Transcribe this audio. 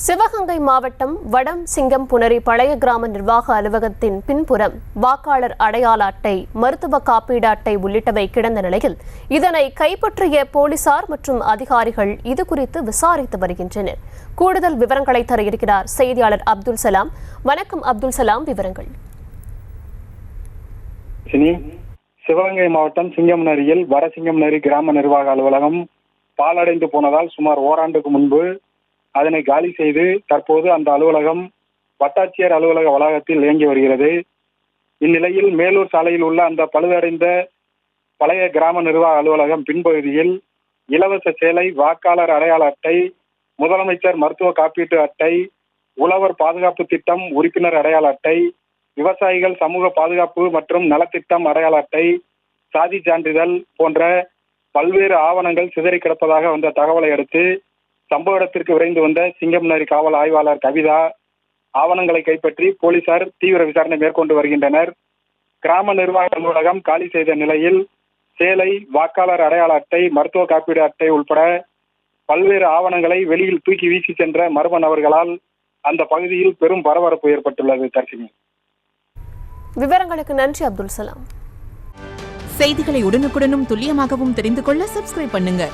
சிவகங்கை மாவட்டம் வடம் சிங்கம்புணரி பழைய கிராம நிர்வாக அலுவலகத்தின் பின்புறம் வாக்காளர் அடையாள அட்டை, மருத்துவ காப்பீடு அட்டை உள்ளிட்டவை கிடந்த நிலையில் இதனை கைப்பற்றிய போலீசார் மற்றும் அதிகாரிகள் இதுகுறித்து விசாரித்து வருகின்றனர். கூடுதல் விவரங்களை தர இருக்கிறார் செய்தியாளர் அப்துல் சலாம். வணக்கம் அப்துல் சலாம், விவரங்கள். சிவகங்கை மாவட்டம் சிங்கம்புணரியில் வட சிங்கம்புணரி கிராம நிர்வாக அலுவலகம் பாழடைந்து போனதால் சுமார் ஓராண்டுக்கு முன்பு அதனை காலி செய்து தற்போது அந்த அலுவலகம் வட்டாட்சியர் அலுவலக வளாகத்தில் இயங்கி வருகிறது. இந்நிலையில் மேலூர் சாலையில் உள்ள அந்த பழுதடைந்த பழைய கிராம நிர்வாக அலுவலகம் பின்பகுதியில் இலவச சேலை, வாக்காளர் அடையாள அட்டை, முதலமைச்சர் மருத்துவ காப்பீட்டு அட்டை, உழவர் பாதுகாப்பு திட்டம் உறுப்பினர் அடையாள அட்டை, விவசாயிகள் சமூக பாதுகாப்பு மற்றும் நலத்திட்டம் அடையாள அட்டை, சாதி சான்றிதழ் போன்ற பல்வேறு ஆவணங்கள் சிதறி கிடப்பதாக வந்த தகவலை அடுத்து சம்பவ இடத்திற்கு விரைந்து வந்த சிங்கம்புணரி காவல் ஆய்வாளர் கவிதா ஆவணங்களை கைப்பற்றி போலீசார் தீவிர விசாரணை மேற்கொண்டு வருகின்றனர். கிராம நிர்வாக அலுவலகம் காலி செய்த நிலையில் சேலை, வாக்காளர் அடையாள அட்டை, மருத்துவ காப்பீடு அட்டை உட்பட பல்வேறு ஆவணங்களை வெளியில் தூக்கி வீசி சென்ற மர்ம நபர்களால் அந்த பகுதியில் பெரும் பரபரப்பு ஏற்பட்டுள்ளது. தர்ஷினி, விவரங்களுக்கு நன்றி அப்துல் சலாம். செய்திகளை உடனுக்குடனும் துல்லியமாகவும் தெரிந்து கொள்ள சப்ஸ்கிரைப் பண்ணுங்க.